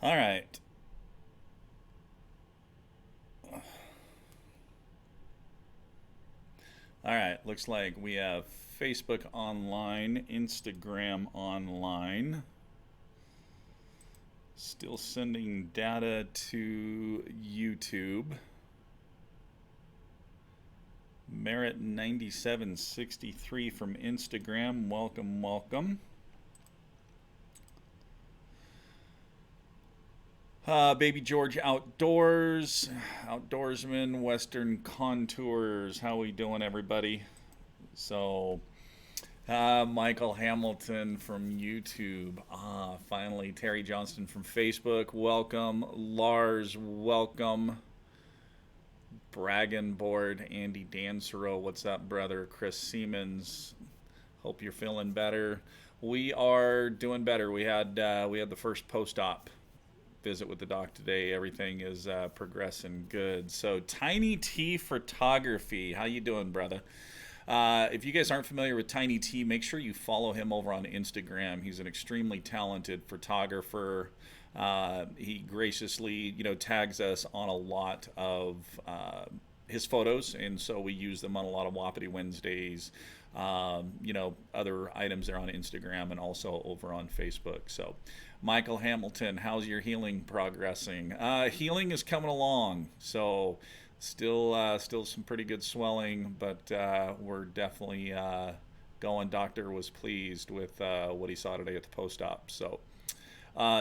All right. All right. Looks like we have Facebook online, Instagram online. Still sending data to YouTube. Merit 9763 from Instagram. Welcome, welcome. Baby George Outdoors, Outdoorsman, Western Contours. How we doing, everybody? So, Michael Hamilton from YouTube. Finally, Terry Johnston from Facebook. Welcome. Lars, welcome. Braggin Board, Andy Dansero. What's up, brother? Chris Siemens. Hope you're feeling better. We are doing better. We had the first post-op visit with the doc today. Everything is progressing good. So Tiny T Photography, how you doing, brother? If you guys aren't familiar with Tiny T, make sure you follow him over on Instagram. He's an extremely talented photographer. He graciously, tags us on a lot of his photos, and so we use them on a lot of Wapiti Wednesdays. Other items there on Instagram and also over on Facebook. So, Michael Hamilton, how's your healing progressing? Healing is coming along. So, still some pretty good swelling, but we're definitely going. Doctor was pleased with what he saw today at the post-op. So,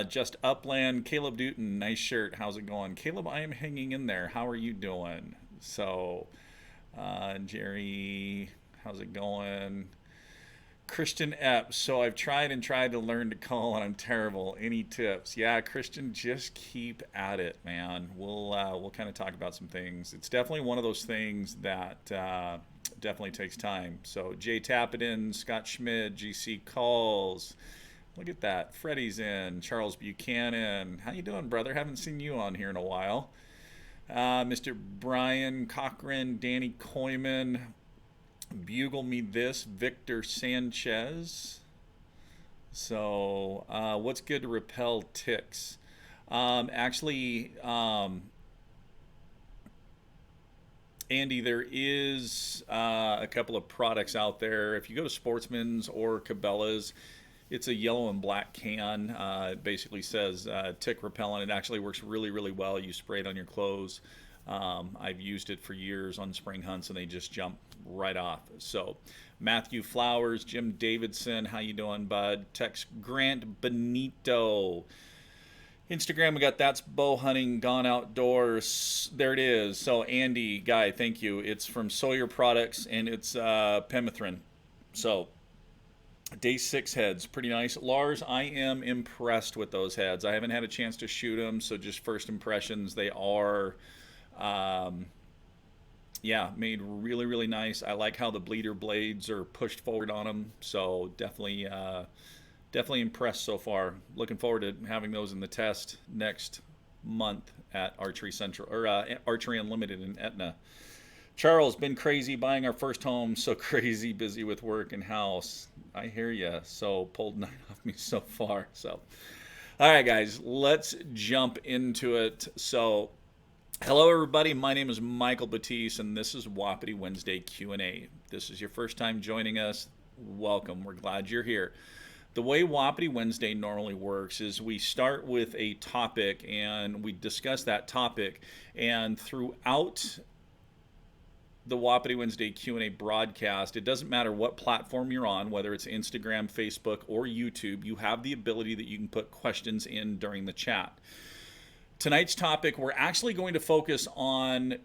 just Upland, Caleb Newton, nice shirt. How's it going? Caleb, I am hanging in there. How are you doing? So, Jerry, how's it going? Christian Epps. So I've tried to learn to call, and I'm terrible. Any tips? Yeah, Christian, just keep at it, man. We'll kind of talk about some things. It's definitely one of those things that definitely takes time. So Jay Tappenden, Scott Schmidt, GC Calls. Look at that. Freddie's in. Charles Buchanan. How you doing, brother? Haven't seen you on here in a while. Mr. Brian Cochran, Danny Koyman. Bugle me this, Victor Sanchez. So, what's good to repel ticks? Actually, Andy, there is a couple of products out there. If you go to Sportsman's or Cabela's, it's a yellow and black can. It basically says tick repellent. It actually works really, really well. You spray it on your clothes. I've used it for years on spring hunts, and they just jump right off. So, Matthew Flowers, Jim Davidson, how you doing, bud? Tex Grant Benito. Instagram, we got That's Bow Hunting Gone Outdoors. There it is. So, Andy, guy, thank you. It's from Sawyer Products, and it's pemethrin. So, day 6 heads, pretty nice. Lars, I am impressed with those heads. I haven't had a chance to shoot them, so just first impressions, they are made really, really nice. I like how the bleeder blades are pushed forward on them. So definitely impressed so far. Looking forward to having those in the test next month at Archery Central or Archery Unlimited in Etna. Charles, been crazy buying our first home. So crazy busy with work and house. I hear ya. So pulled 9 off me so far. So, all right, guys, let's jump into it. So, hello, everybody. My name is Michael Batiste, and this is Wapiti Wednesday Q&A. If this is your first time joining us, welcome. We're glad you're here. The way Wapiti Wednesday normally works is we start with a topic, and we discuss that topic. And throughout the Wapiti Wednesday Q&A broadcast, it doesn't matter what platform you're on, whether it's Instagram, Facebook, or YouTube, you have the ability that you can put questions in during the chat. Tonight's topic, we're actually going to focus on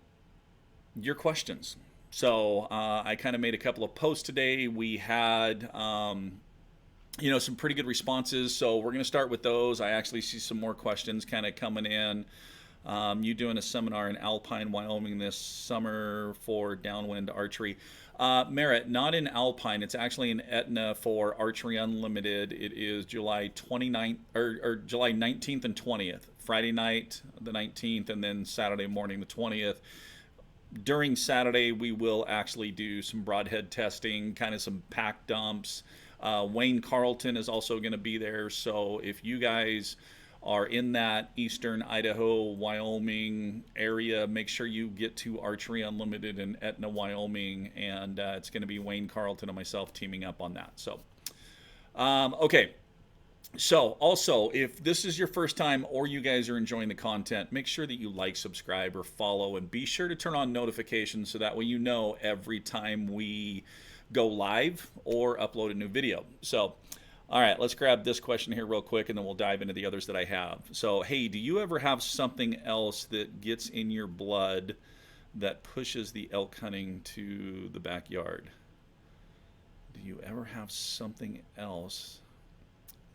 your questions. So I kind of made a couple of posts today. We had, some pretty good responses. So we're going to start with those. I actually see some more questions kind of coming in. You doing a seminar in Alpine, Wyoming this summer for downwind archery. Merritt, not in Alpine. It's actually in Etna for Archery Unlimited. It is July 29th or July 19th and 20th. Friday night, the 19th, and then Saturday morning, the 20th. During Saturday, we will actually do some broadhead testing, kind of some pack dumps. Wayne Carlton is also going to be there. So if you guys are in that eastern Idaho, Wyoming area, make sure you get to Archery Unlimited in Etna, Wyoming, and it's going to be Wayne Carlton and myself teaming up on that. So, okay. So, also, if this is your first time or you guys are enjoying the content, make sure that you like, subscribe, or follow, and be sure to turn on notifications so that way you know every time we go live or upload a new video. So, all right, let's grab this question here real quick, and then we'll dive into the others that I have. So, hey, do you ever have something else that gets in your blood that pushes the elk hunting to the backyard? Do you ever have something else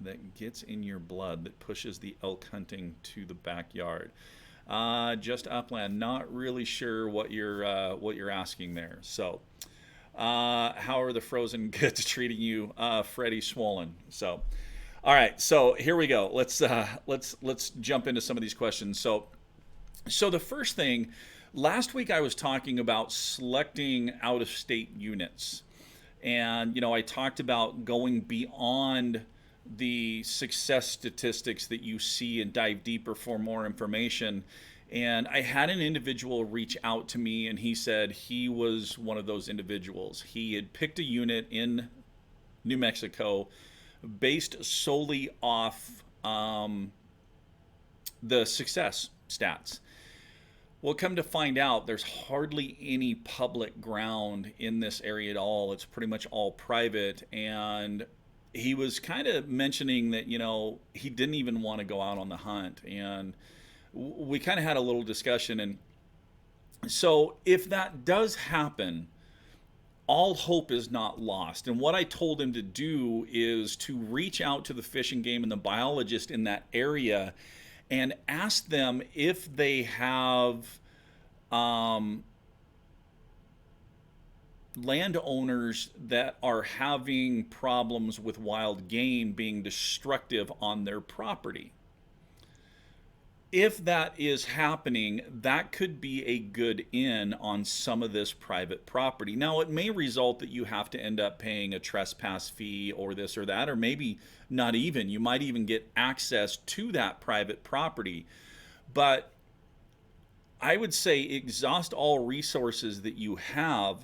that gets in your blood that pushes the elk hunting to the backyard? Just upland. Not really sure what you're asking there. So, how are the frozen goods treating you, Freddie Swollen? So, all right. So here we go. Let's jump into some of these questions. So the first thing, last week I was talking about selecting out-of-state units, and I talked about going beyond the success statistics that you see and dive deeper for more information. And I had an individual reach out to me, and he said he was one of those individuals. He had picked a unit in New Mexico based solely off the success stats. Well, come to find out, there's hardly any public ground in this area at all. It's pretty much all private, and he was kind of mentioning that, he didn't even want to go out on the hunt. And we kind of had a little discussion. And so if that does happen, all hope is not lost. And what I told him to do is to reach out to the Fish and Game and the biologist in that area and ask them if they have landowners that are having problems with wild game being destructive on their property. If that is happening, that could be a good in on some of this private property. Now, it may result that you have to end up paying a trespass fee or this or that, or maybe not even. You might even get access to that private property. But I would say exhaust all resources that you have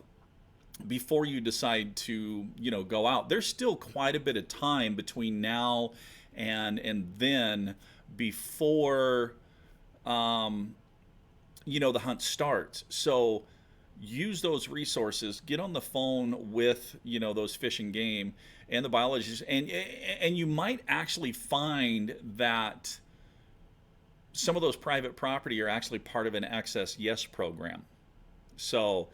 before you decide to, go out. There's still quite a bit of time between now and then before, the hunt starts. So use those resources, get on the phone with, those Fish and Game and the biologists, and you might actually find that some of those private property are actually part of an Access Yes program. So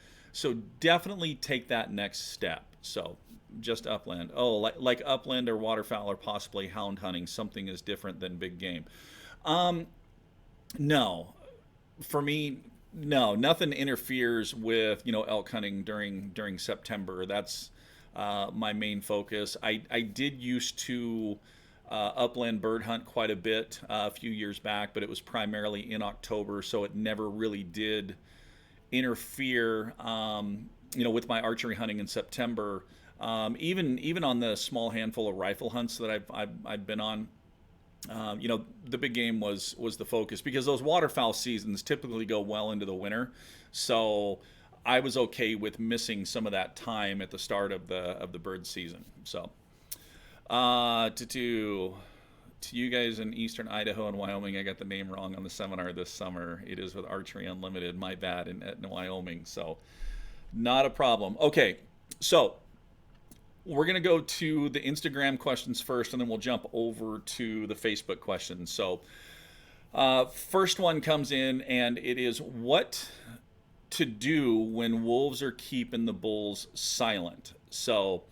definitely take that next step. So just upland. Oh, like upland or waterfowl or possibly hound hunting. Something is different than big game. No, for me, no, nothing interferes with, elk hunting during September. That's my main focus. I did used to upland bird hunt quite a bit a few years back, but it was primarily in October, so it never really did interfere, with my archery hunting in September. Even on the small handful of rifle hunts that I've been on, the big game was the focus, because those waterfowl seasons typically go well into the winter. So I was okay with missing some of that time at the start of the bird season. So to you guys in Eastern Idaho and Wyoming, I got the name wrong on the seminar this summer. It is with Archery Unlimited. My bad, in Etna, Wyoming. So not a problem. Okay, so we're going to go to the Instagram questions first, and then we'll jump over to the Facebook questions. So first one comes in, and it is what to do when wolves are keeping the bulls silent. So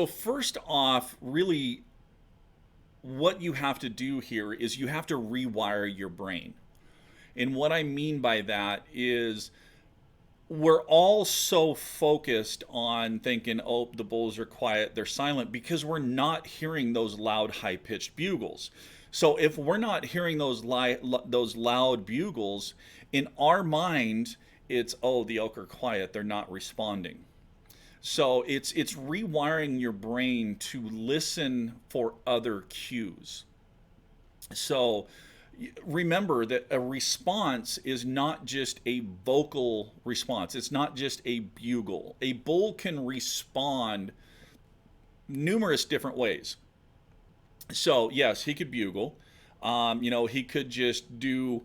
first off, really what you have to do here is you have to rewire your brain. And what I mean by that is we're all so focused on thinking, oh, the bulls are quiet, they're silent, because we're not hearing those loud, high-pitched bugles. So if we're not hearing those loud bugles, in our mind, it's, oh, the elk are quiet, they're not responding. So it's rewiring your brain to listen for other cues. So remember that a response is not just a vocal response. It's not just a bugle. A bull can respond numerous different ways. So yes, he could bugle. He could just do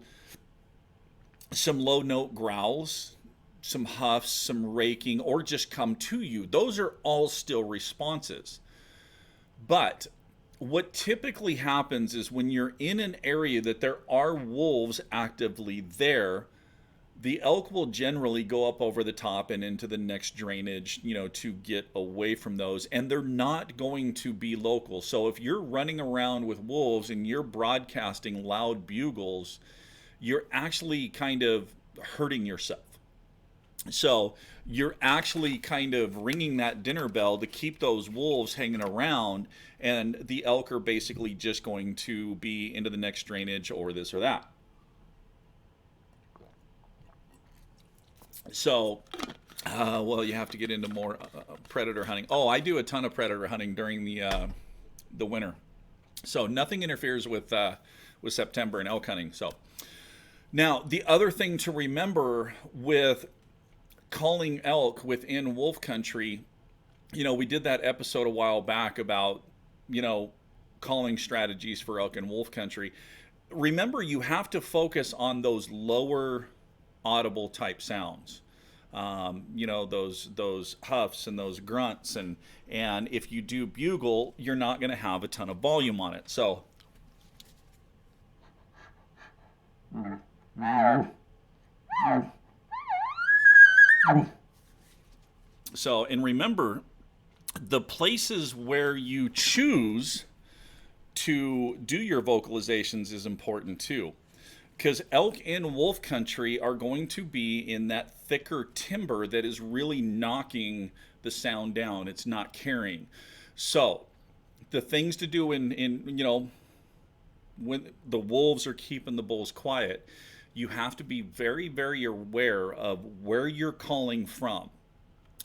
some low note growls, some huffs, some raking, or just come to you. Those are all still responses. But what typically happens is when you're in an area that there are wolves actively there, the elk will generally go up over the top and into the next drainage, to get away from those. And they're not going to be local. So if you're running around with wolves and you're broadcasting loud bugles, you're actually kind of hurting yourself. So you're actually kind of ringing that dinner bell to keep those wolves hanging around, and the elk are basically just going to be into the next drainage or this or that. So, well, you have to get into more predator hunting. Oh, I do a ton of predator hunting during the winter, so nothing interferes with September and elk hunting. So now the other thing to remember with calling elk within wolf country, we did that episode a while back about, calling strategies for elk in wolf country. Remember, you have to focus on those lower audible type sounds. Those huffs and those grunts, and if you do bugle, you're not going to have a ton of volume on it. So and remember, the places where you choose to do your vocalizations is important too. Because elk in wolf country are going to be in that thicker timber that is really knocking the sound down. It's not carrying. So the things to do in when the wolves are keeping the bulls quiet, you have to be very, very aware of where you're calling from.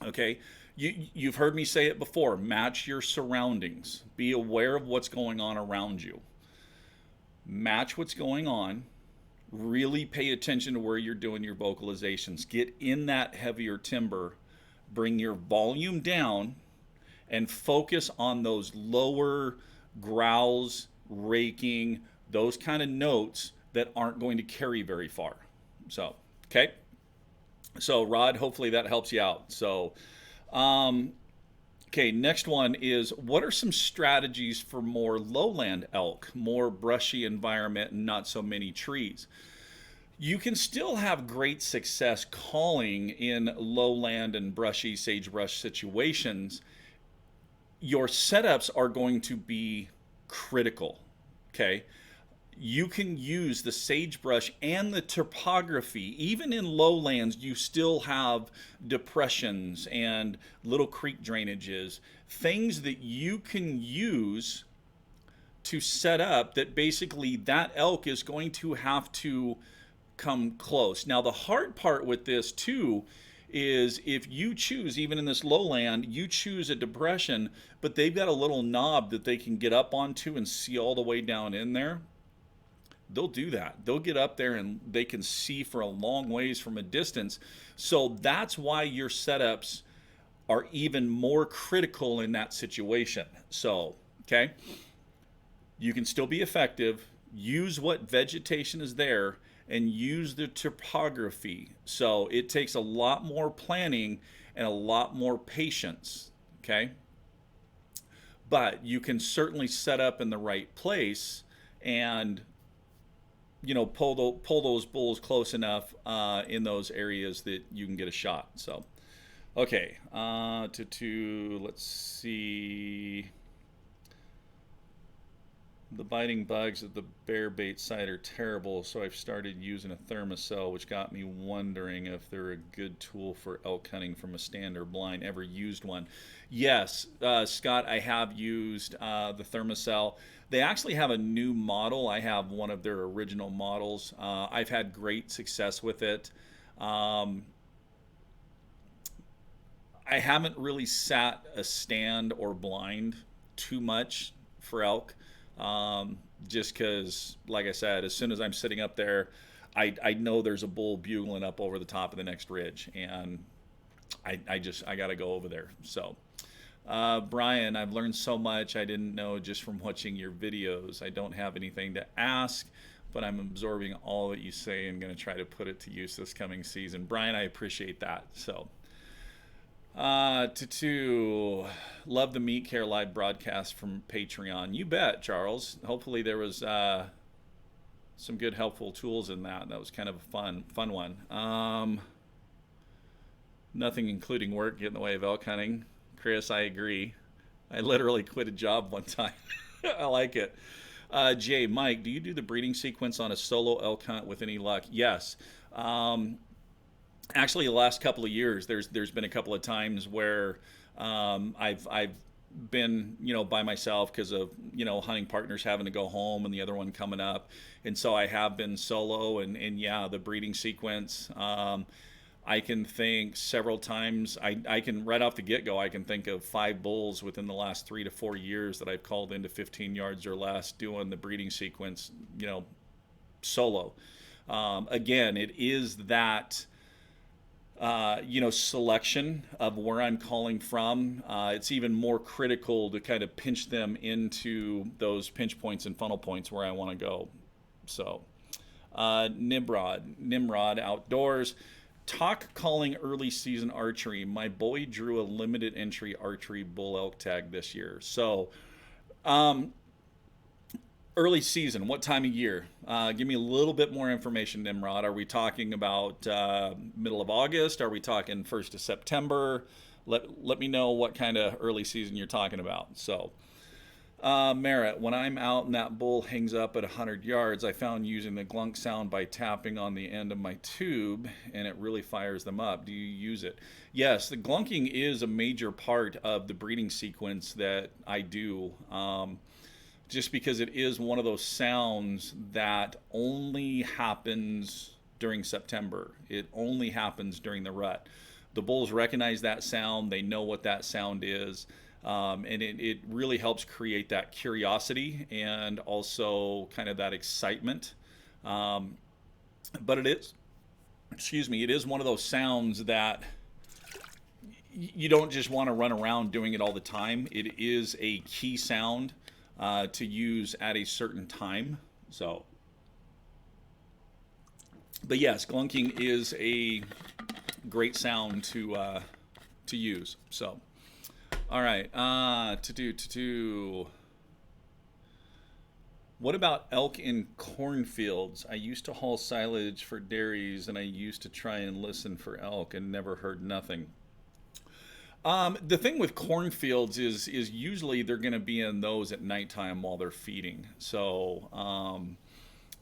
Okay? You've heard me say it before. Match your surroundings. Be aware of what's going on around you. Match what's going on. Really pay attention to where you're doing your vocalizations. Get in that heavier timber. Bring your volume down and focus on those lower growls, raking, those kind of notes that aren't going to carry very far. So, okay. So, Rod, hopefully that helps you out. So, okay, next one is, what are some strategies for more lowland elk, more brushy environment and not so many trees? You can still have great success calling in lowland and brushy sagebrush situations. Your setups are going to be critical, okay? You can use the sagebrush and the topography. Even in lowlands, you still have depressions and little creek drainages, things that you can use to set up that basically that elk is going to have to come close. Now, the hard part with this too is if you choose, even in this lowland, you choose a depression, but they've got a little knob that they can get up onto and see all the way down in there. They'll do that. They'll get up there and they can see for a long ways from a distance. So that's why your setups are even more critical in that situation. So, okay, you can still be effective. Use what vegetation is there and use the topography. So it takes a lot more planning and a lot more patience, okay? But you can certainly set up in the right place and pull those bulls close enough in those areas that you can get a shot. So, okay, let's see. The biting bugs at the bear bait site are terrible, so I've started using a thermocell, which got me wondering if they're a good tool for elk hunting from a stand or blind. Ever used one? Yes, Scott, I have used the thermocell. They actually have a new model. I have one of their original models. I've had great success with it. I haven't really sat a stand or blind too much for elk, just because, like I said, as soon as I'm sitting up there, I know there's a bull bugling up over the top of the next ridge, and I got to go over there. So, Brian, I've learned so much I didn't know just from watching your videos. I don't have anything to ask, but I'm absorbing all that you say and going to try to put it to use this coming season. Brian, I appreciate that. So, love the Meat Care live broadcast from Patreon. You bet, Charles. Hopefully there was some good helpful tools in that. That was kind of a fun one. Nothing including work get in the way of elk hunting. Chris, I agree. I literally quit a job one time. I like it. Jay, Mike, do you do the breeding sequence on a solo elk hunt with any luck? Yes. Actually, the last couple of years, there's been a couple of times where I've been by myself because of hunting partners having to go home and the other one coming up, and so I have been solo, and yeah, the breeding sequence. I can think several times. I can right off the get-go. I can think of 5 bulls within the last 3 to 4 years that I've called into 15 yards or less doing the breeding sequence, solo. Again, it is that. Selection of where I'm calling from. It's even more critical to kind of pinch them into those pinch points and funnel points where I want to go. So, Nimrod Outdoors. Talk calling early season archery. My boy drew a limited entry archery bull elk tag this year. So, early season, what time of year? Give me a little bit more information, Nimrod. Are we talking about middle of August? Are we talking 1st of September? Let me know what kind of early season you're talking about. So, Merritt, when I'm out and that bull hangs up at 100 yards, I found using the glunk sound by tapping on the end of my tube, and it really fires them up. Do you use it? Yes, the glunking is a major part of the breeding sequence that I do. Just because it is one of those sounds that only happens during September. It only happens during the rut. The bulls recognize that sound. They know what that sound is. And it really helps create that curiosity and also kind of that excitement. But it is one of those sounds that you don't just want to run around doing it all the time. It is a key sound to use at a certain time. So, but yes, glunking is a great sound to use. So, all right, what about elk in cornfields? I used to haul silage for dairies, and I used to try and listen for elk, and never heard nothing. The thing with cornfields is usually they're going to be in those at nighttime while they're feeding. So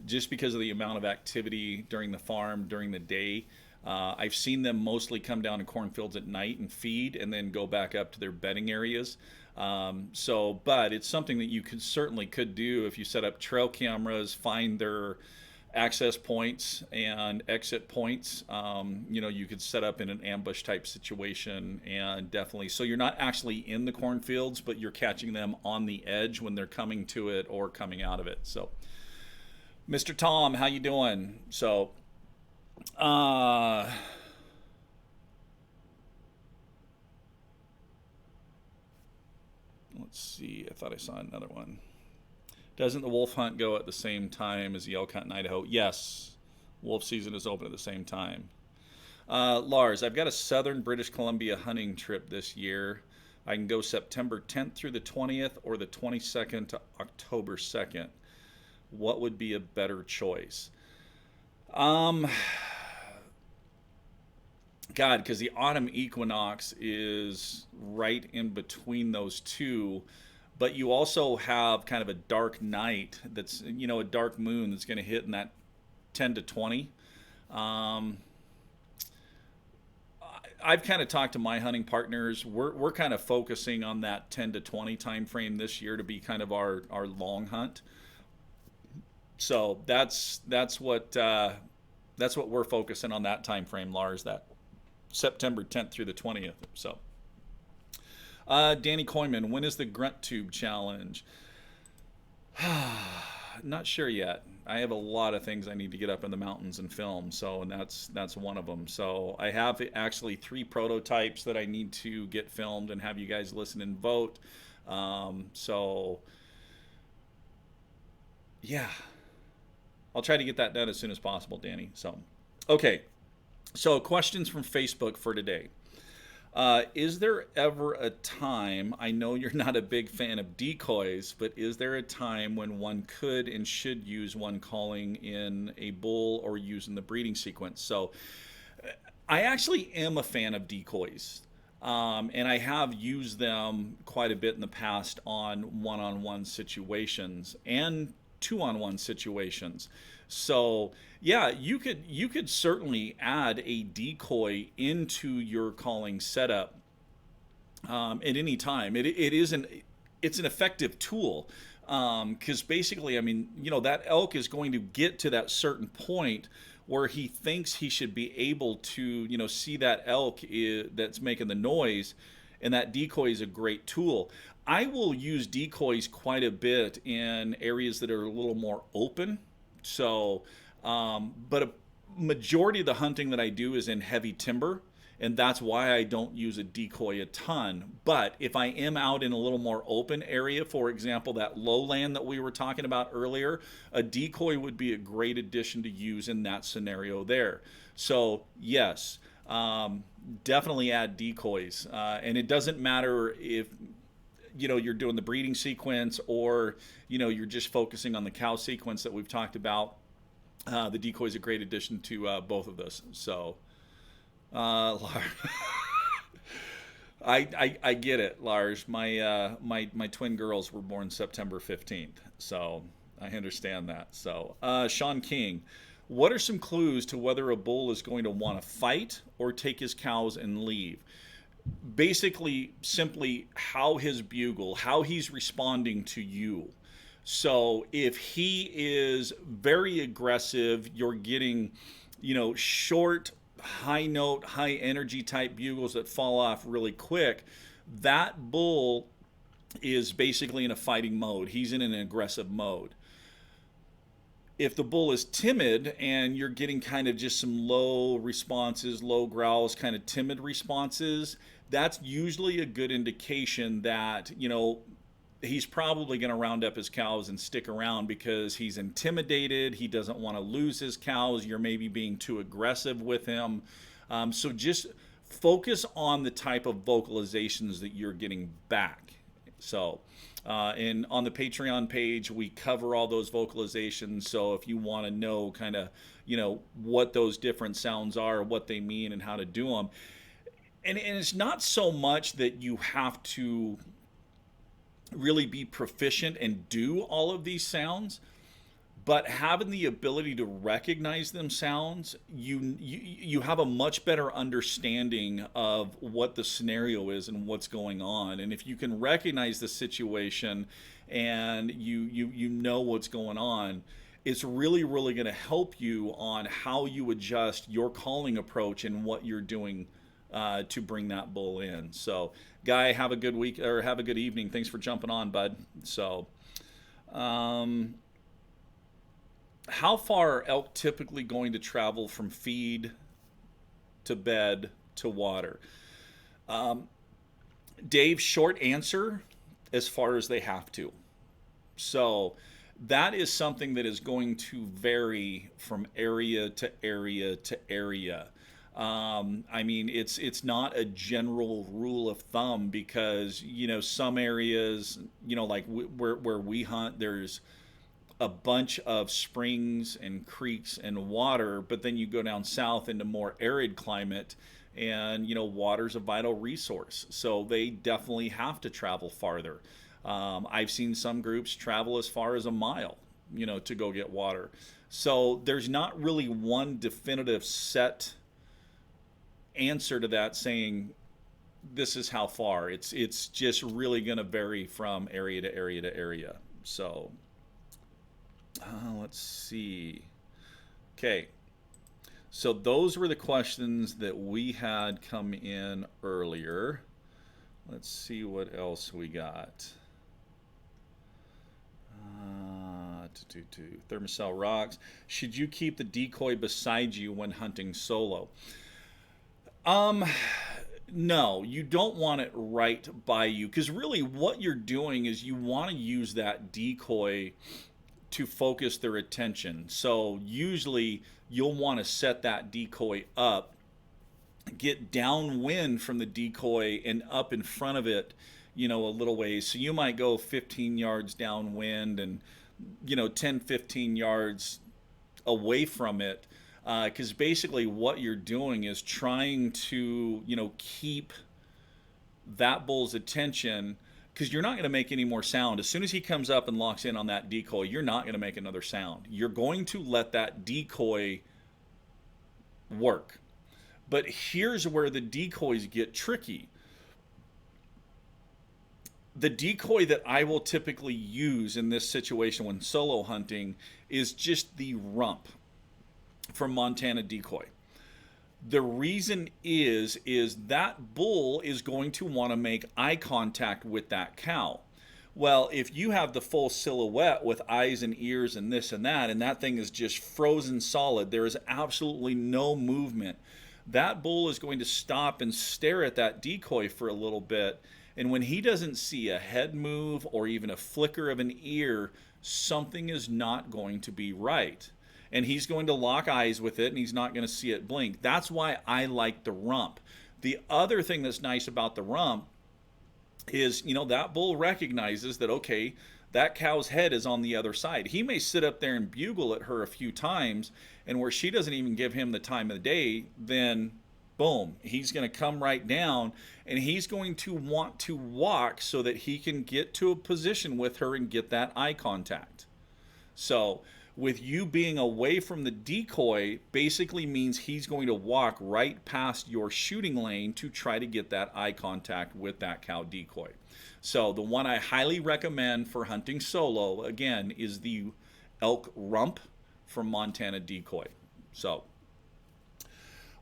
just because of the amount of activity during the farm during the day, I've seen them mostly come down to cornfields at night and feed, and then go back up to their bedding areas. But it's something that you could do if you set up trail cameras, find their access points and exit points. You could set up in an ambush type situation, and definitely, so you're not actually in the cornfields, but you're catching them on the edge when they're coming to it or coming out of it. So, Mr. Tom, how you doing? So, let's see. I thought I saw another one. Doesn't the wolf hunt go at the same time as the elk hunt in Idaho? Yes. Wolf season is open at the same time. Lars, I've got a southern British Columbia hunting trip this year. I can go September 10th through the 20th or the 22nd to October 2nd. What would be a better choice? God, because the autumn equinox is right in between those two. But you also have kind of a dark night that's, a dark moon that's going to hit in that 10 to 20. I've kind of talked to my hunting partners. We're kind of focusing on that 10 to 20 time frame this year to be kind of our long hunt. So that's what we're focusing on, that time frame, Lars, that September 10th through the 20th. So, Danny Coyman, when is the Grunt Tube Challenge? Not sure yet. I have a lot of things I need to get up in the mountains and film, so and that's one of them. So I have actually 3 prototypes that I need to get filmed and have you guys listen and vote. So yeah, I'll try to get that done as soon as possible, Danny. So okay, so questions from Facebook for today. Is there ever a time, I know you're not a big fan of decoys, but is there a time when one could and should use one calling in a bull or using the breeding sequence? So I actually am a fan of decoys. And I have used them quite a bit in the past on one-on-one situations and two-on-one situations. So yeah, you could certainly add a decoy into your calling setup at any time. It's an effective tool because basically, I mean, that elk is going to get to that certain point where he thinks he should be able to, see that elk that's making the noise, and that decoy is a great tool. I will use decoys quite a bit in areas that are a little more open. So, but a majority of the hunting that I do is in heavy timber, and that's why I don't use a decoy a ton. But if I am out in a little more open area, for example, that lowland that we were talking about earlier, a decoy would be a great addition to use in that scenario there. So yes, definitely add decoys, and it doesn't matter if you're doing the breeding sequence or you're just focusing on the cow sequence that we've talked about. The decoy is a great addition to both of those. So I get it, Lars. My twin girls were born September 15th, so I understand that. So Sean King, what are some clues to whether a bull is going to want to fight or take his cows and leave? Basically, simply how his bugle, how he's responding to you. So if he is very aggressive, you're getting, short, high note, high energy type bugles that fall off really quick. That bull is basically in a fighting mode. He's in an aggressive mode. If the bull is timid and you're getting kind of just some low responses, low growls, kind of timid responses, that's usually a good indication that, he's probably going to round up his cows and stick around because he's intimidated. He doesn't want to lose his cows. You're maybe being too aggressive with him. So just focus on the type of vocalizations that you're getting back. So, and on the Patreon page, we cover all those vocalizations. So if you want to know kind of, what those different sounds are, what they mean, and how to do them. And it's not so much that you have to really be proficient and do all of these sounds, but having the ability to recognize them sounds, you have a much better understanding of what the scenario is and what's going on. And if you can recognize the situation and you know what's going on, it's really, really going to help you on how you adjust your calling approach and what you're doing to bring that bull in. So, Guy, have a good week or have a good evening. Thanks for jumping on, bud. So, how far are elk typically going to travel from feed to bed to water? Dave, short answer, as far as they have to. So that is something that is going to vary from area to area to area. I mean, it's not a general rule of thumb because, some areas, like where we hunt, there's a bunch of springs and creeks and water, but then you go down south into more arid climate and, water's a vital resource. So they definitely have to travel farther. I've seen some groups travel as far as a mile, to go get water. So there's not really one definitive set answer to that saying this is how far. It's just really going to vary from area to area to area. So let's see. Okay, so those were the questions that we had come in earlier. Let's see what else we got. Thermocell rocks. Should you keep the decoy beside you when hunting solo? Um, no, you don't want it right by you because really what you're doing is you want to use that decoy to focus their attention. So usually you'll want to set that decoy up, get downwind from the decoy and up in front of it, a little ways. So you might go 15 yards downwind and, 10, 15 yards away from it. Because basically what you're doing is trying to, keep that bull's attention because you're not going to make any more sound. As soon as he comes up and locks in on that decoy, you're not going to make another sound. You're going to let that decoy work. But here's where the decoys get tricky. The decoy that I will typically use in this situation when solo hunting is just the rump from Montana Decoy. The reason is that bull is going to want to make eye contact with that cow. Well, if you have the full silhouette with eyes and ears and this and that thing is just frozen solid, there is absolutely no movement, that bull is going to stop and stare at that decoy for a little bit. And when he doesn't see a head move or even a flicker of an ear, something is not going to be right. And he's going to lock eyes with it and he's not going to see it blink. That's why I like the rump. The other thing that's nice about the rump is, that bull recognizes that, okay, that cow's head is on the other side. He may sit up there and bugle at her a few times, and where she doesn't even give him the time of the day, then boom, he's going to come right down and he's going to want to walk so that he can get to a position with her and get that eye contact. So with you being away from the decoy basically means he's going to walk right past your shooting lane to try to get that eye contact with that cow decoy. So the one I highly recommend for hunting solo, again, is the elk rump from Montana Decoy. So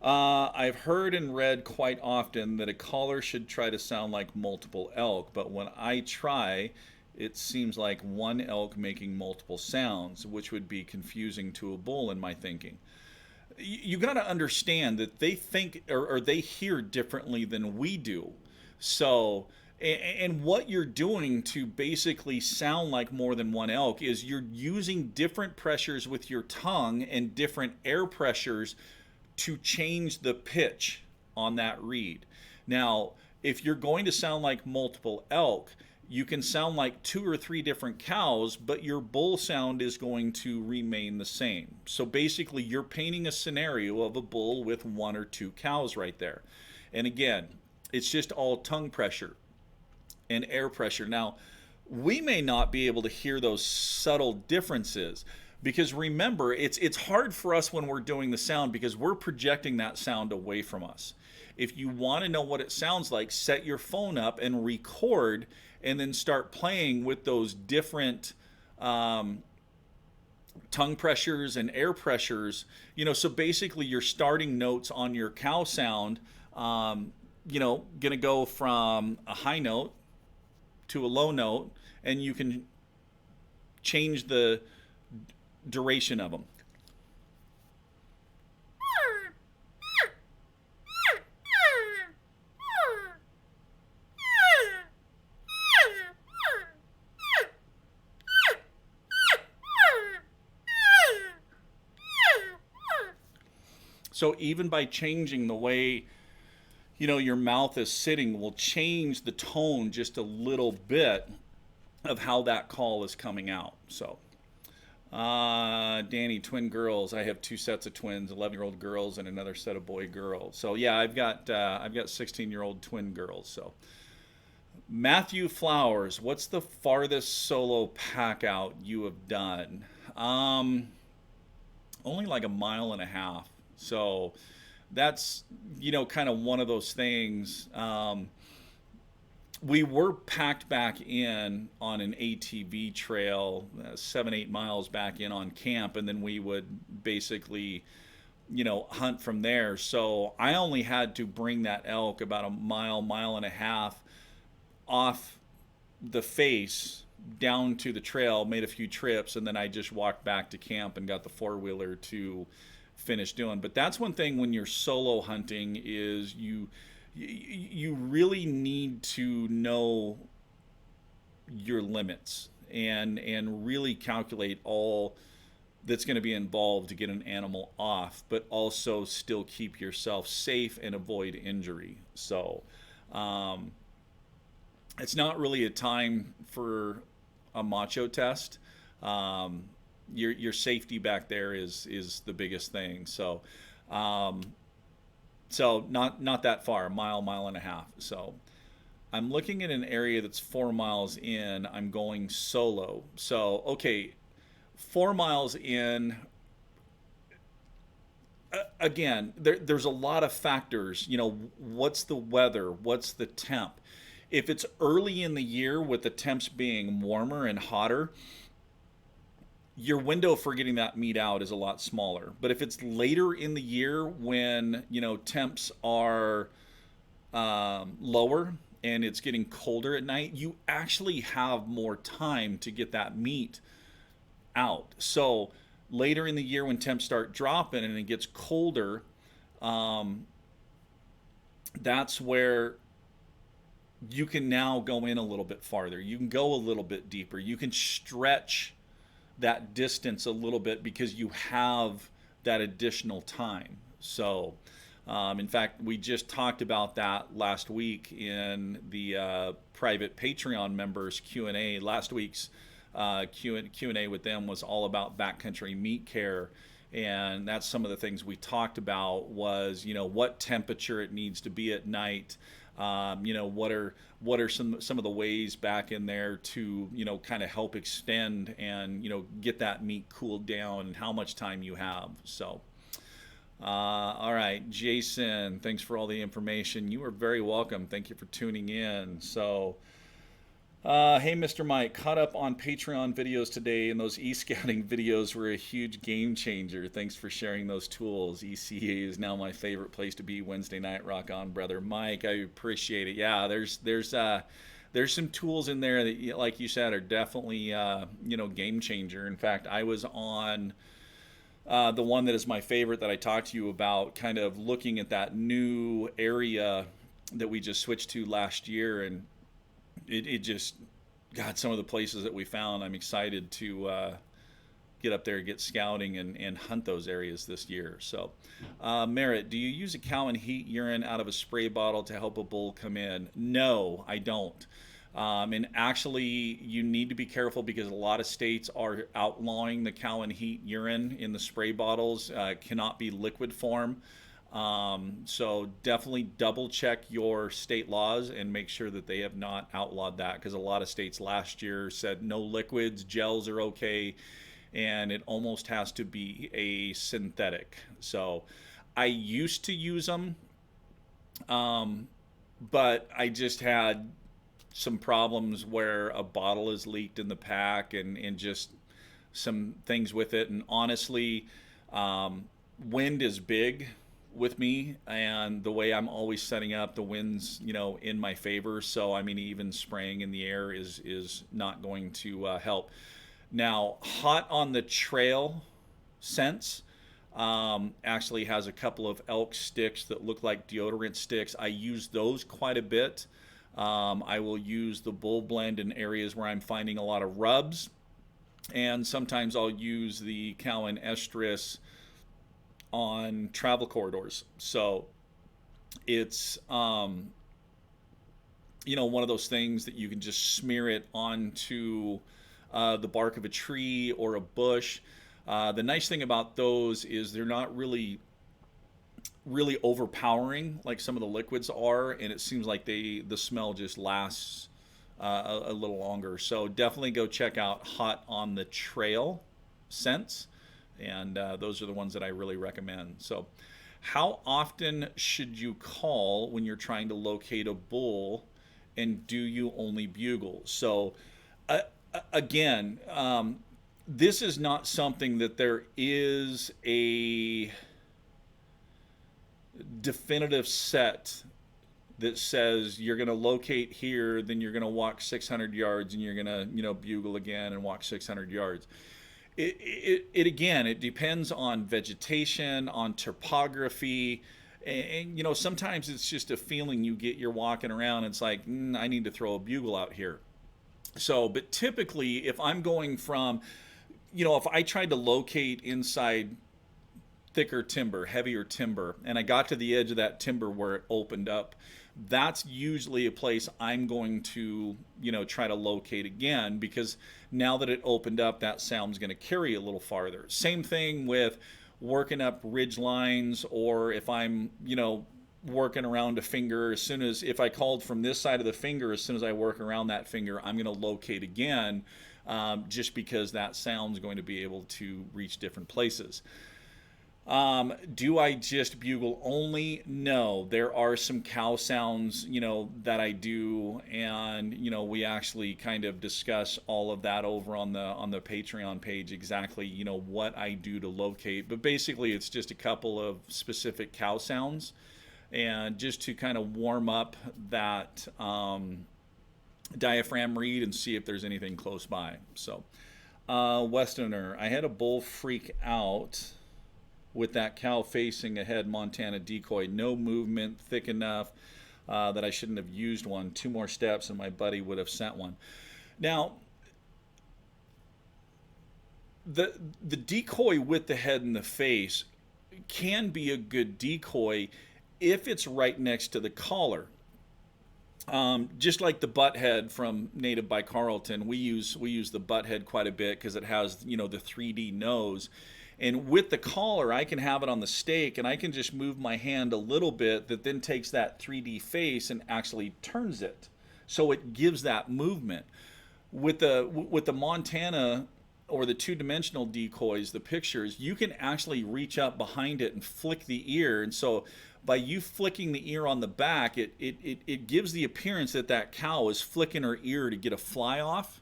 I've heard and read quite often that a caller should try to sound like multiple elk, but when I try, it seems like one elk making multiple sounds, which would be confusing to a bull in my thinking. You got to understand that they think or they hear differently than we do. So, and what you're doing to basically sound like more than one elk is you're using different pressures with your tongue and different air pressures to change the pitch on that reed. Now, if you're going to sound like multiple elk, you can sound like 2 or 3 different cows, but your bull sound is going to remain the same. So basically, you're painting a scenario of a bull with 1 or 2 cows right there. And again, it's just all tongue pressure and air pressure. Now, we may not be able to hear those subtle differences because remember, it's hard for us when we're doing the sound because we're projecting that sound away from us. If you want to know what it sounds like, set your phone up and record and then start playing with those different tongue pressures and air pressures. So basically your starting notes on your cow sound, going to go from a high note to a low note, and you can change the duration of them. So even by changing the way, your mouth is sitting will change the tone just a little bit of how that call is coming out. So, Danny, twin girls. I have 2 sets of twins, 11-year-old girls and another set of boy girls. So yeah, I've got 16-year-old twin girls. So Matthew Flowers, what's the farthest solo pack out you have done? Only like 1.5 miles. So that's, kind of one of those things. We were packed back in on an ATV trail, 7-8 miles back in on camp, and then we would basically, hunt from there. So I only had to bring that elk about 1.5 miles off the face down to the trail, made a few trips, and then I just walked back to camp and got the four-wheeler to finish doing. But that's one thing when you're solo hunting is you really need to know your limits and really calculate all that's going to be involved to get an animal off, but also still keep yourself safe and avoid injury. So it's not really a time for a macho test. Your safety back there is the biggest thing. So so not that far, a mile and a half. So I'm looking at an area that's 4 miles in. I'm going solo. So okay, 4 miles in. Again, there's a lot of factors. You know, what's the weather? What's the temp? If it's early in the year with the temps being warmer and hotter, your window for getting that meat out is a lot smaller. But if it's later in the year when, you know, temps are lower and it's getting colder at night, you actually have more time to get that meat out. So later in the year when temps start dropping and it gets colder, that's where you can now go in a little bit farther. You can go a little bit deeper. You can stretch that distance a little bit because you have that additional time. So in fact, we just talked about that last week in the private Patreon members Q&A. Last week's Q&A with them was all about backcountry meat care, and that's some of the things we talked about was, you know, what temperature it needs to be at night. You know, what are some of the ways back in there to, you know, kind of help extend and, you know, get that meat cooled down and how much time you have. So all right, Jason, thanks for all the information. You are very welcome. Thank you for tuning in. So hey, Mr. Mike, caught up on Patreon videos today, and those e-scouting videos were a huge game changer. Thanks for sharing those tools. ECA is now my favorite place to be Wednesday night. Rock on, brother. Mike, I appreciate it. Yeah, there's some tools in there that, like you said, are definitely you know, game changer. In fact, I was on the one that is my favorite that I talked to you about, kind of looking at that new area that we just switched to last year, and it just, God, some of the places that we found, I'm excited to get up there, get scouting, and hunt those areas this year. So, Merritt, do you use a cow and heat urine out of a spray bottle to help a bull come in? No, I don't. And actually, you need to be careful because a lot of states are outlawing the cow and heat urine in the spray bottles. Cannot be liquid form. So definitely double check your state laws and make sure that they have not outlawed that, because a lot of states last year said no liquids, gels are okay, and it almost has to be a synthetic. So I used to use them, but I just had some problems where a bottle is leaked in the pack and just some things with it. And honestly, wind is big with me, and the way I'm always setting up, the wind's, you know, in my favor. So I mean, even spraying in the air is not going to help. Now, hot on the trail scents actually has a couple of elk sticks that look like deodorant sticks. I use those quite a bit. I will use the bull blend in areas where I'm finding a lot of rubs, and sometimes I'll use the cow and estrus on travel corridors. So it's you know, one of those things that you can just smear it onto the bark of a tree or a bush. The nice thing about those is they're not really overpowering like some of the liquids are, and it seems like the smell just lasts a little longer. So definitely go check out hot on the trail scents, and those are the ones that I really recommend. So how often should you call when you're trying to locate a bull, and do you only bugle? So again, this is not something that there is a definitive set that says you're going to locate here, then you're going to walk 600 yards, and you're going to, bugle again and walk 600 yards. It again, it depends on vegetation, on topography, and sometimes it's just a feeling you get. You're walking around, it's like, I need to throw a bugle out here. So, but typically, if I'm going from, if I tried to locate inside thicker timber, heavier timber, and I got to the edge of that timber where it opened up, that's usually a place I'm going to, try to locate again, because now that it opened up, that sound's going to carry a little farther. Same thing with working up ridge lines, or if I'm, working around a finger, if I called from this side of the finger, as soon as I work around that finger, I'm going to locate again, just because that sound's going to be able to reach different places. Do I just bugle only? No, there are some cow sounds, that I do, and we actually kind of discuss all of that over on the Patreon page, exactly what I do to locate. But basically, it's just a couple of specific cow sounds, and just to kind of warm up that diaphragm reed and see if there's anything close by. So, Westerner, I had a bull freak out with that cow facing ahead Montana decoy. No movement thick enough that I shouldn't have used one. 2 more steps and my buddy would have sent one. Now, the decoy with the head and the face can be a good decoy if it's right next to the collar. Just like the butt head from Native by Carlton, we use the butt head quite a bit because it has the 3D nose. And with the collar, I can have it on the stake, and I can just move my hand a little bit that then takes that 3D face and actually turns it. So it gives that movement. With the Montana or the 2-dimensional decoys, the pictures, you can actually reach up behind it and flick the ear. And so by you flicking the ear on the back, it gives the appearance that cow is flicking her ear to get a fly off.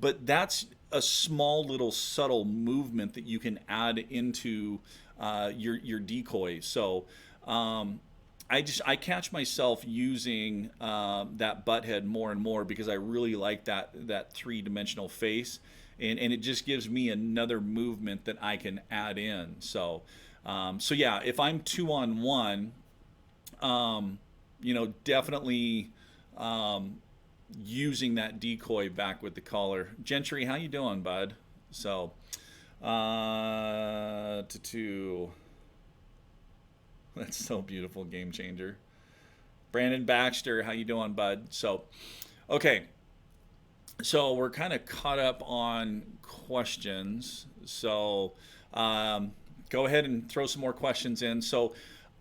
But that's a small little subtle movement that you can add into your decoy. So I catch myself using that butt head more and more because I really like that 3-dimensional face, and it just gives me another movement that I can add in. So yeah, if I'm 2-on-1, definitely using that decoy back with the collar. Gentry, how you doing, bud? So, that's so beautiful, game changer. Brandon Baxter, how you doing, bud? So, okay. So we're kind of caught up on questions. So, go ahead and throw some more questions in. So,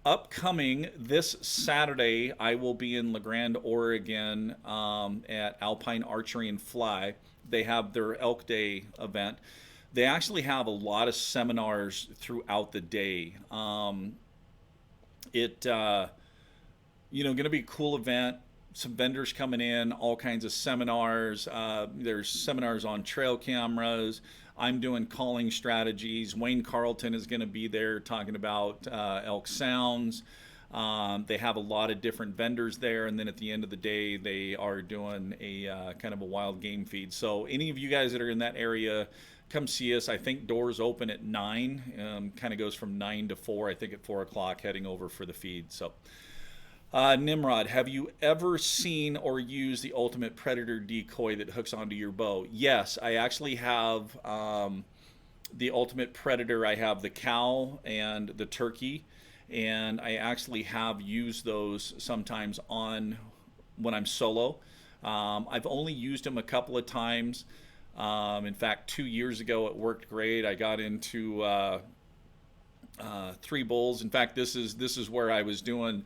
upcoming this Saturday, I will be in La Grande, Oregon, at Alpine Archery and Fly. They have their Elk Day event. They actually have a lot of seminars throughout the day. Going to be a cool event. Some vendors coming in, all kinds of seminars. There's seminars on trail cameras. I'm doing calling strategies. Wayne Carlton is going to be there talking about elk sounds. They have a lot of different vendors there, and then at the end of the day, they are doing a kind of a wild game feed. So any of you guys that are in that area, come see us. I think doors open at 9. Kind of goes from 9 to 4. I think at 4 o'clock, heading over for the feed. So. Nimrod, have you ever seen or used the Ultimate Predator decoy that hooks onto your bow? Yes, I actually have the Ultimate Predator. I have the cow and the turkey, and I actually have used those sometimes when I'm solo. I've only used them a couple of times. In fact, 2 years ago it worked great. I got into 3 bulls. In fact, this is where I was doing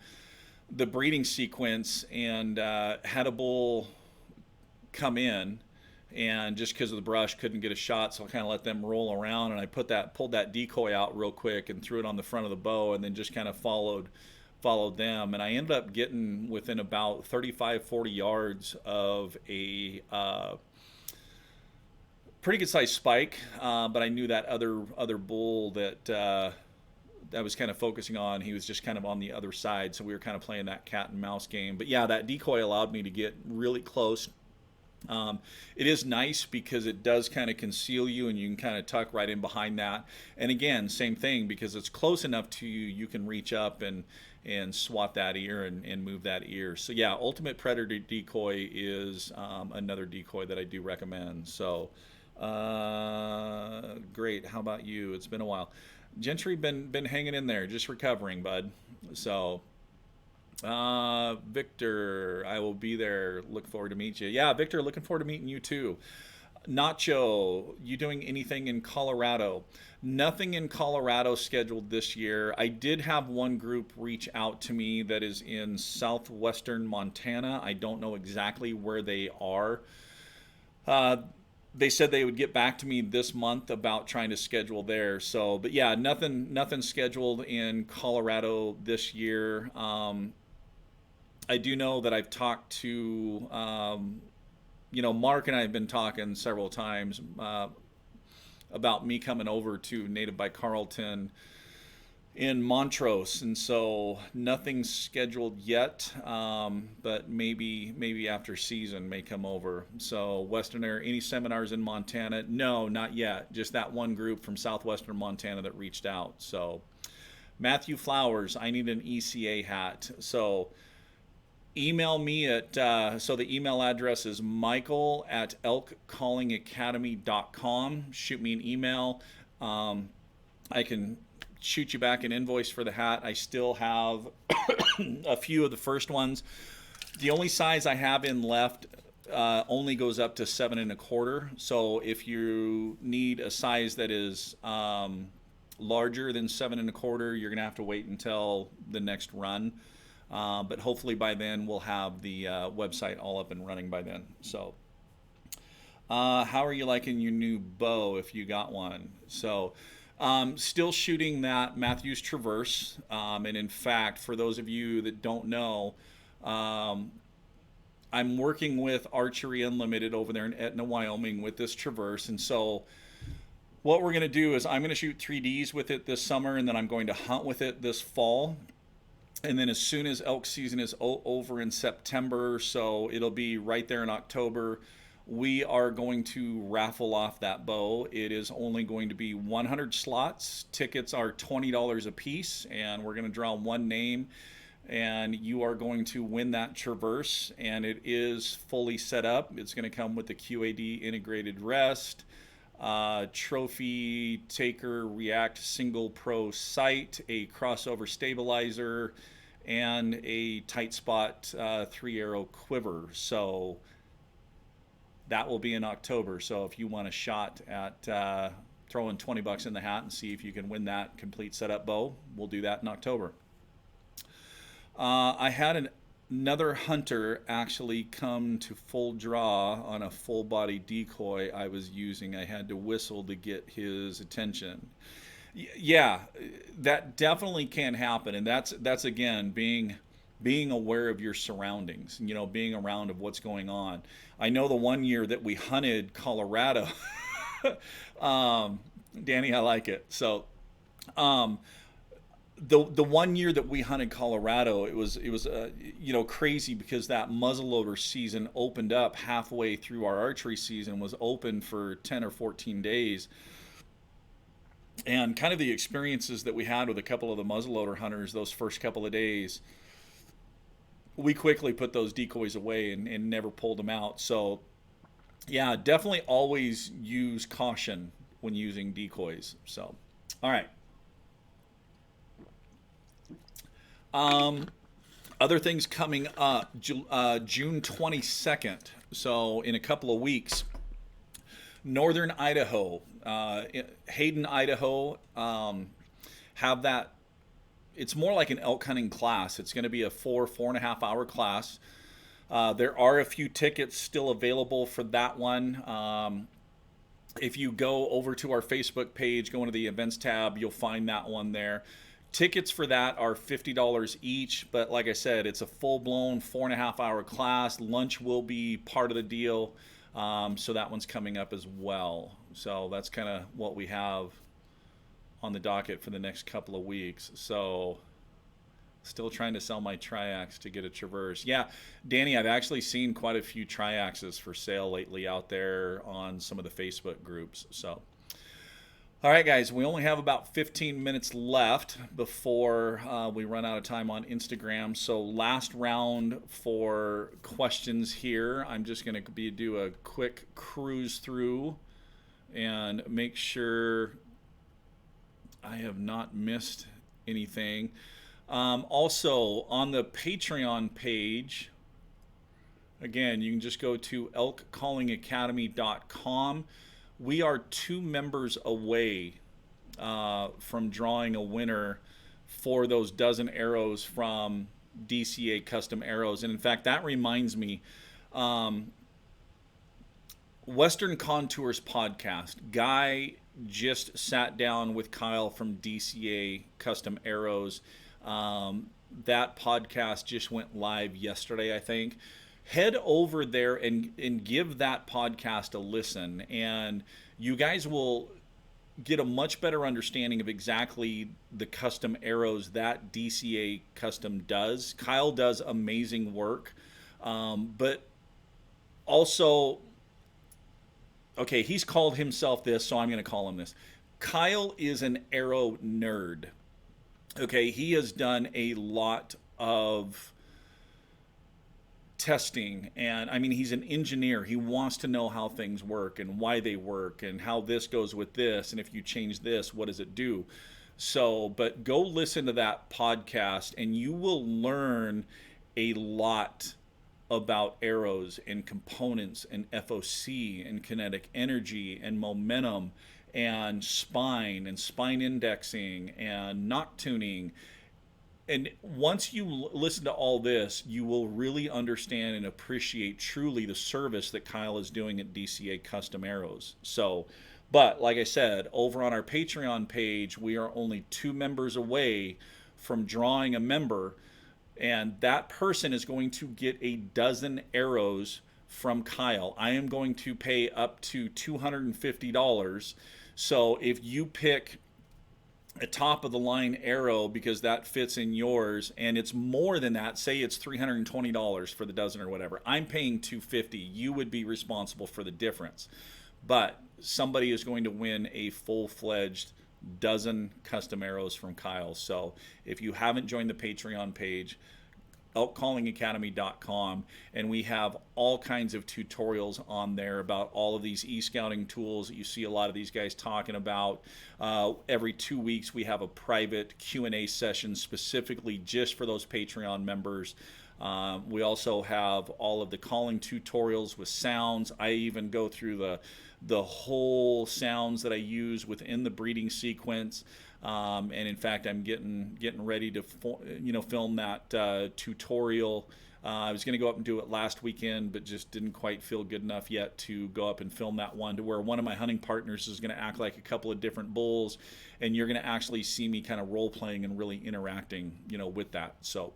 the breeding sequence, and had a bull come in, and just because of the brush couldn't get a shot, so I kind of let them roll around, and I pulled that decoy out real quick and threw it on the front of the bow, and then just kind of followed them, and I ended up getting within about 35-40 yards of a pretty good sized spike, but I knew that other bull that I was kind of focusing on. He was just kind of on the other side, so we were kind of playing that cat and mouse game. But yeah, that decoy allowed me to get really close. It is nice because it does kind of conceal you, and you can kind of tuck right in behind that. And again, same thing, because it's close enough to you, you can reach up and swat that ear and move that ear. So yeah, Ultimate Predator Decoy is another decoy that I do recommend. So great. How about you? It's been a while. Gentry been hanging in there, just recovering, bud. So Victor, I will be there. Look forward to meet you. Yeah, Victor, looking forward to meeting you too. Nacho, you doing anything in Colorado? Nothing in Colorado scheduled this year. I did have one group reach out to me that is in southwestern Montana. I don't know exactly where they are. They said they would get back to me this month about trying to schedule there. So, but yeah, nothing scheduled in Colorado this year. I do know that I've talked to, Mark and I have been talking several times about me coming over to Native by Carlton in Montrose, and so nothing's scheduled yet, but maybe after season may come over. So Western Air, any seminars in Montana? No, not yet. Just that one group from southwestern Montana that reached out. So Matthew Flowers, I need an ECA hat. So email me at, so the email address is michael@elkcallingacademy.com. Shoot me an email. I can shoot you back an invoice for the hat. I still have a few of the first ones. The only size I have in left only goes up to 7 1/4. So if you need a size that is larger than 7 1/4, you're gonna have to wait until the next run. But hopefully by then we'll have the website all up and running by then. So how are you liking your new bow, if you got one? So still shooting that Matthews Traverse. And in fact, for those of you that don't know, I'm working with Archery Unlimited over there in Etna, Wyoming with this Traverse. And so what we're going to do is I'm going to shoot 3Ds with it this summer, and then I'm going to hunt with it this fall. And then as soon as elk season is over in September, so it'll be right there in October, we are going to raffle off that bow. It is only going to be 100 slots. Tickets are $20 a piece, and we're going to draw one name, and you are going to win that Traverse, and it is fully set up. It's going to come with the QAD integrated rest, trophy taker React single pro sight, a crossover stabilizer, and a tight spot 3-arrow quiver. So that will be in October. So if you want a shot at throwing $20 in the hat and see if you can win that complete setup bow, we'll do that in October. I had another hunter actually come to full draw on a full body decoy I was using. I had to whistle to get his attention. Yeah, that definitely can happen, and that's again being aware of your surroundings, being around of what's going on. I know the one year that we hunted Colorado, Danny, I like it. So the one year that we hunted Colorado, it was crazy, because that muzzleloader season opened up halfway through our archery season, was open for 10 or 14 days. And kind of the experiences that we had with a couple of the muzzleloader hunters those first couple of days, we quickly put those decoys away and never pulled them out. So yeah, definitely always use caution when using decoys. So, all right. Other things coming up, June 22nd. So in a couple of weeks, Northern Idaho, Hayden, Idaho, have that. It's more like an elk hunting class. It's going to be a 4.5 hour class. There are a few tickets still available for that one. If you go over to our Facebook page, go into the events tab, you'll find that one there. Tickets for that are $50 each, but like I said, it's a full-blown 4.5 hour class. Lunch will be part of the deal, so that one's coming up as well. So that's kind of what we have on the docket for the next couple of weeks. So still trying to sell my triax to get a Traverse. Yeah, Danny, I've actually seen quite a few triaxes for sale lately out there on some of the Facebook groups. So, all right, guys, we only have about 15 minutes left before we run out of time on Instagram. So last round for questions here. I'm just going to do a quick cruise through and make sure I have not missed anything. Also, on the Patreon page, again, you can just go to elkcallingacademy.com. We are 2 members away from drawing a winner for those dozen arrows from DCA Custom Arrows. And in fact, that reminds me, Western Contours podcast, Guy just sat down with Kyle from DCA Custom Arrows. That podcast just went live yesterday, I think. Head over there and give that podcast a listen, and you guys will get a much better understanding of exactly the custom arrows that DCA Custom does. Kyle does amazing work, but also, okay, he's called himself this, so I'm going to call him this. Kyle is an arrow nerd. Okay, he has done a lot of testing, and I mean, he's an engineer. He wants to know how things work and why they work and how this goes with this, and if you change this, what does it do? So, but go listen to that podcast and you will learn a lot about arrows and components and FOC and kinetic energy and momentum and spine indexing and knock tuning. And once you listen to all this, you will really understand and appreciate truly the service that Kyle is doing at DCA Custom Arrows. So, but like I said, over on our Patreon page, we are only 2 members away from drawing a member, and that person is going to get a dozen arrows from Kyle. I am going to pay up to $250. So if you pick a top of the line arrow because that fits in yours, and it's more than that, say it's $320 for the dozen or whatever, I'm paying $250. You would be responsible for the difference. But somebody is going to win a full-fledged dozen custom arrows from Kyle. So if you haven't joined the Patreon page, elkcallingacademy.com, and we have all kinds of tutorials on there about all of these e-scouting tools that you see a lot of these guys talking about. Every 2 weeks we have a private Q&A session specifically just for those Patreon members. We also have all of the calling tutorials with sounds. I even go through the whole sounds that I use within the breeding sequence. And in fact, I'm getting ready to film that tutorial. I was going to go up and do it last weekend, but just didn't quite feel good enough yet to go up and film that one, to where one of my hunting partners is going to act like a couple of different bulls, and you're going to actually see me kind of role playing and really interacting, with that. So,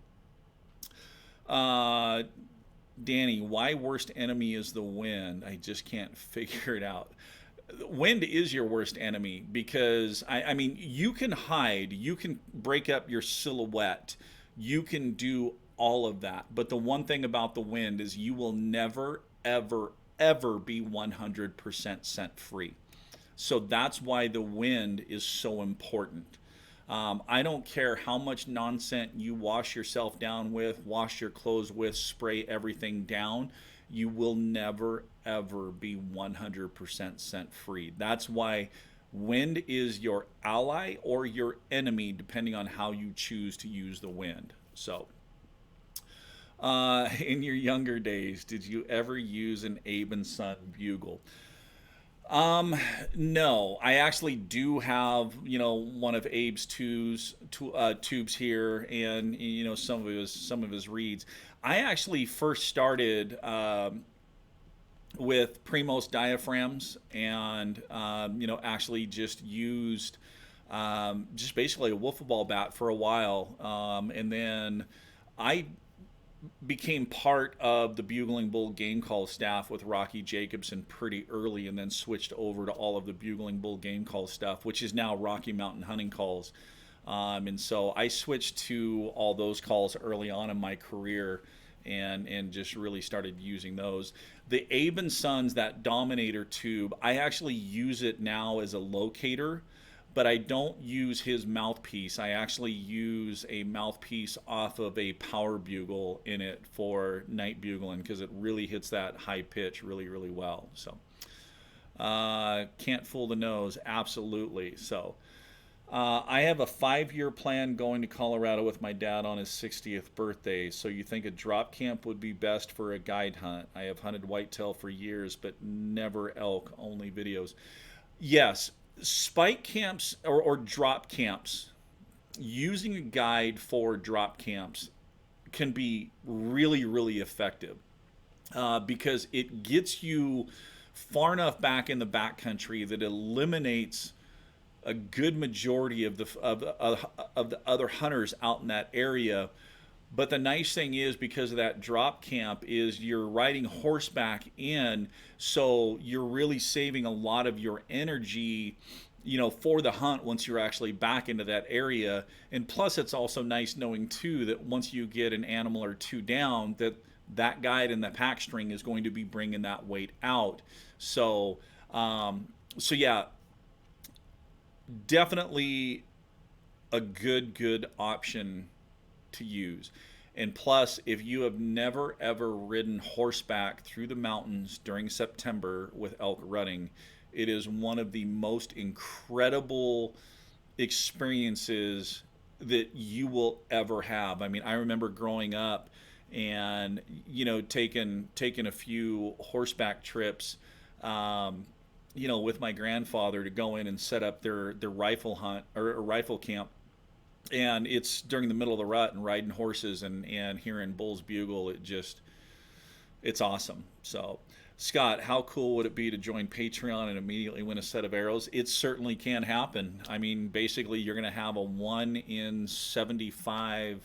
Danny, why worst enemy is the wind? I just can't figure it out. Wind is your worst enemy because, I mean, you can hide, you can break up your silhouette, you can do all of that. But the one thing about the wind is you will never, ever, ever be 100% scent free. So that's why the wind is so important. I don't care how much non-scent you wash yourself down with, wash your clothes with, spray everything down. You will never, ever be 100% scent free. That's why wind is your ally or your enemy, depending on how you choose to use the wind. So, in your younger days, did you ever use an Abe and Son bugle? No, I actually do have, one of Abe's tubes here, and some of his reeds. I actually first started with Primos diaphragms, and actually just used just basically a wiffle ball bat for a while, and then I became part of the Bugling Bull game call staff with Rocky Jacobson pretty early, and then switched over to all of the Bugling Bull game call stuff, which is now Rocky Mountain Hunting Calls. And so I switched to all those calls early on in my career, and just really started using those. The Abe and Sons, that Dominator tube, I actually use it now as a locator, but I don't use his mouthpiece. I actually use a mouthpiece off of a power bugle in it for night bugling, because it really hits that high pitch really, really well. So can't fool the nose, absolutely. So I have a 5-year plan going to Colorado with my dad on his 60th birthday. So you think a drop camp would be best for a guide hunt? I have hunted whitetail for years, but never elk, only videos. Yes, spike camps or drop camps, using a guide for drop camps can be really, really effective, because it gets you far enough back in the backcountry that eliminates a good majority of the other hunters out in that area. But the nice thing is, because of that drop camp, is you're riding horseback in, so you're really saving a lot of your energy, for the hunt once you're actually back into that area. And plus, it's also nice knowing too that once you get an animal or two down, that guide in the pack string is going to be bringing that weight out. So, yeah, definitely a good option to use. And plus, if you have never ever ridden horseback through the mountains during September with elk rutting, it is one of the most incredible experiences that you will ever have. I mean, I remember growing up and taking a few horseback trips, with my grandfather to go in and set up their rifle hunt or rifle camp. And it's during the middle of the rut, and riding horses and hearing bulls bugle. It's awesome. So, Scott, how cool would it be to join Patreon and immediately win a set of arrows? It certainly can happen. I mean, basically, you're going to have a 1 in 75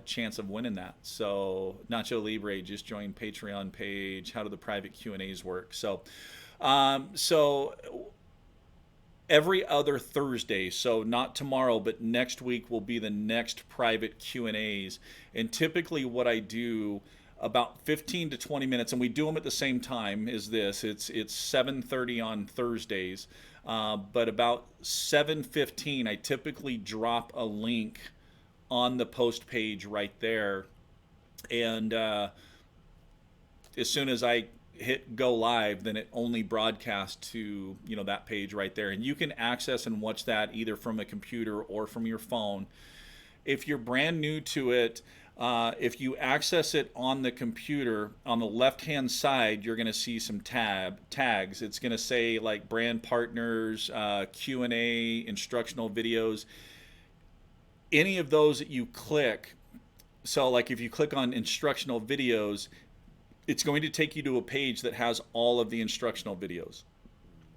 chance of winning that. So, Nacho Libre, just join Patreon page. How do the private Q&As work? So every other Thursday, so not tomorrow, but next week will be the next private Q&As. And typically what I do, about 15 to 20 minutes, and we do them at the same time, is this. It's 7:30 on Thursdays, but about 7:15, I typically drop a link on the post page right there. And as soon as I hit go live, then it only broadcasts to that page right there, and you can access and watch that either from a computer or from your phone. If you're brand new to it, if you access it on the computer, on the left hand side you're going to see some tags. It's going to say like brand partners, Q&A, instructional videos. Any of those that you click, so like if you click on instructional videos, it's going to take you to a page that has all of the instructional videos.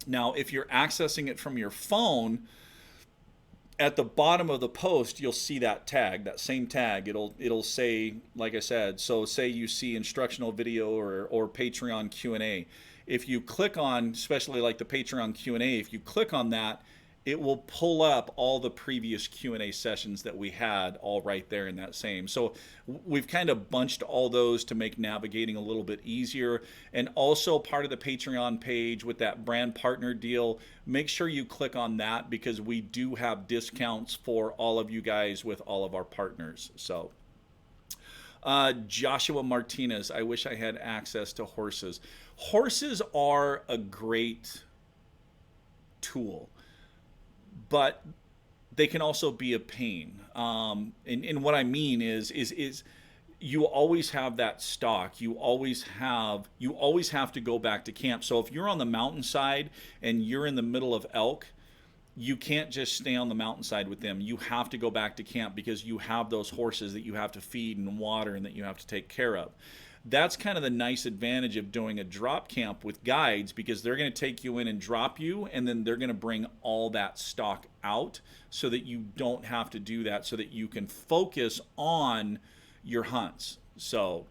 Now, if you're accessing it from your phone, at the bottom of the post, you'll see that tag, that same tag. It'll say, like I said, so say you see instructional video or Patreon Q&A. If you click on, especially like the Patreon Q&A, if you click on that, it will pull up all the previous Q&A sessions that we had all right there in that same. So we've kind of bunched all those to make navigating a little bit easier. And also part of the Patreon page with that brand partner deal, make sure you click on that, because we do have discounts for all of you guys with all of our partners. So Joshua Martinez, I wish I had access to horses. Horses are a great tool, but they can also be a pain. And what I mean is you always have that stock. You always have to go back to camp. So if you're on the mountainside and you're in the middle of elk, you can't just stay on the mountainside with them. You have to go back to camp, because you have those horses that you have to feed and water and that you have to take care of. That's kind of the nice advantage of doing a drop camp with guides, because they're going to take you in and drop you, and then they're going to bring all that stock out so that you don't have to do that, so that you can focus on your hunts. So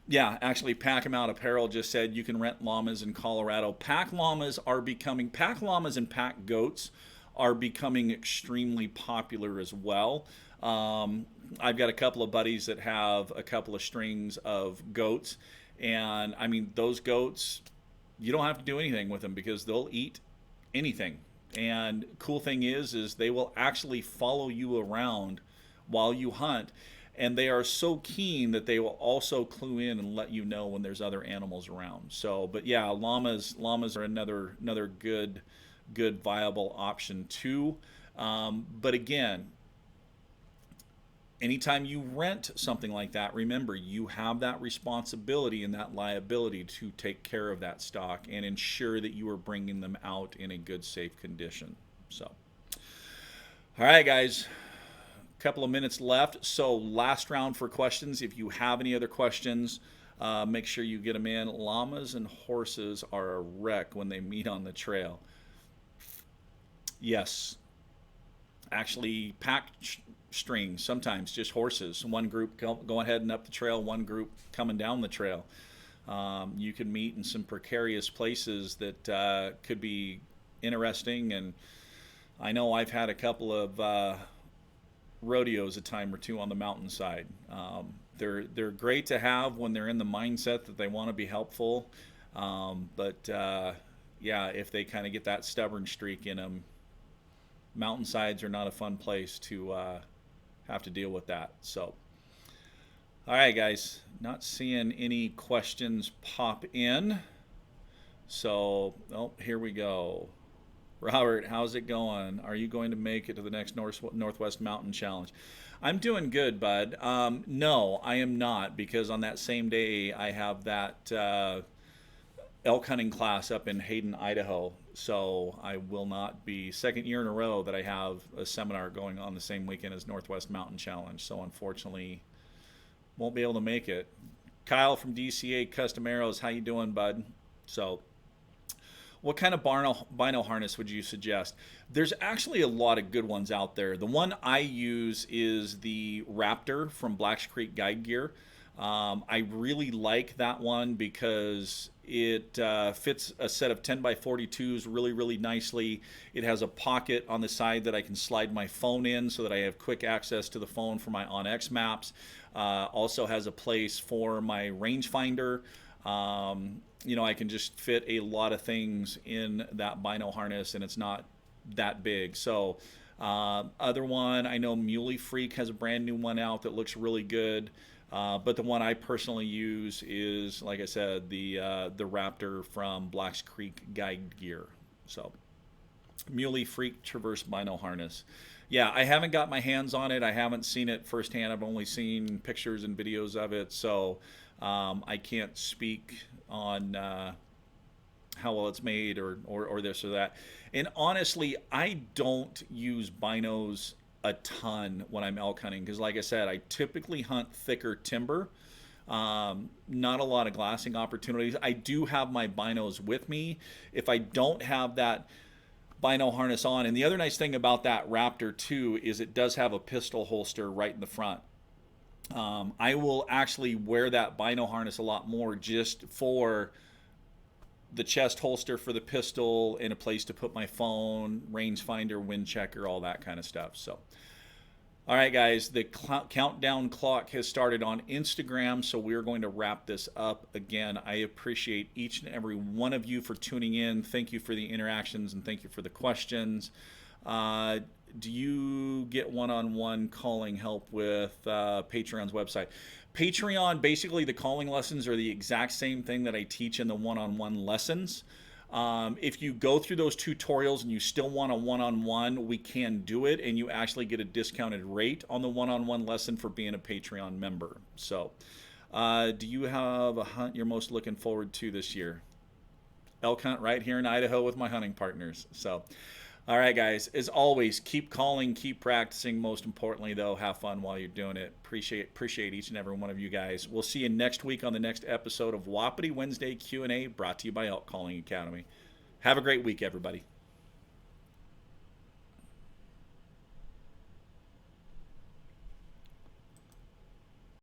yeah, actually, Pack 'em Out Apparel just said you can rent llamas in Colorado. Pack llamas and pack goats are becoming extremely popular as well. I've got a couple of buddies that have a couple of strings of goats, and I mean, those goats, you don't have to do anything with them because they'll eat anything. And cool thing is they will actually follow you around while you hunt, and they are so keen that they will also clue in and let you know when there's other animals around. So, but yeah, llamas are another good viable option too. But again, anytime you rent something like that, remember you have that responsibility and that liability to take care of that stock and ensure that you are bringing them out in a good, safe condition. So, all right, guys. Couple of minutes left, so last round for questions. If you have any other questions, make sure you get them in. Llamas and horses are a wreck when they meet on the trail. Yes, actually packed strings, sometimes just horses, one group going heading up the trail, one group coming down the trail. You can meet in some precarious places that could be interesting, and I know I've had a couple of rodeos a time or two on the mountainside. They're great to have when they're in the mindset that they want to be helpful, but yeah, if they kind of get that stubborn streak in them, mountainsides are not a fun place to have to deal with that. So, all right, guys, not seeing any questions pop in. So, oh, here we go. Robert, how's it going? Are you going to make it to the next Northwest Mountain Challenge? I'm doing good, bud. No, I am not, because on that same day I have that elk hunting class up in Hayden, Idaho. So I will not be, second year in a row that I have a seminar going on the same weekend as Northwest Mountain Challenge. So unfortunately, won't be able to make it. Kyle from DCA Custom Arrows, how you doing, bud? So, what kind of bino harness would you suggest? There's actually a lot of good ones out there. The one I use is the Raptor from Blacks Creek Guide Gear. I really like that one because it fits a set of 10x42s really nicely. It has a pocket on the side that I can slide my phone in so that I have quick access to the phone for my OnX maps. Also has a place for my rangefinder. You know, I can just fit a lot of things in that bino harness, and it's not that big. So other one, I know Muley Freak has a brand new one out that looks really good. But the one I personally use is, like I said, the Raptor from Blacks Creek Guide Gear. So Muley Freak Traverse Bino Harness. Yeah, I haven't got my hands on it. I haven't seen it firsthand. I've only seen pictures and videos of it. So I can't speak on how well it's made or this or that. And honestly, I don't use binos a ton when I'm elk hunting because, like I said, I typically hunt thicker timber. Not a lot of glassing opportunities. I do have my binos with me. If I don't have that bino harness on, and the other nice thing about that Raptor too is it does have a pistol holster right in the front. I will actually wear that bino harness a lot more just for the chest holster for the pistol and a place to put my phone, rangefinder, wind checker, all that kind of stuff. So, all right, guys, the countdown clock has started on Instagram, so we're going to wrap this up. Again, I appreciate each and every one of you for tuning in. Thank you for the interactions and thank you for the questions. Do you get one-on-one calling help with Patreon's website? Patreon, basically the calling lessons are the exact same thing that I teach in the one-on-one lessons. If you go through those tutorials and you still want a one-on-one, we can do it, and you actually get a discounted rate on the one-on-one lesson for being a Patreon member. So, do you have a hunt you're most looking forward to this year? Elk hunt right here in Idaho with my hunting partners. So, all right, guys, as always, keep calling, keep practicing. Most importantly, though, have fun while you're doing it. Appreciate each and every one of you guys. We'll see you next week on the next episode of Wapiti Wednesday Q&A, brought to you by Elk Calling Academy. Have a great week, everybody.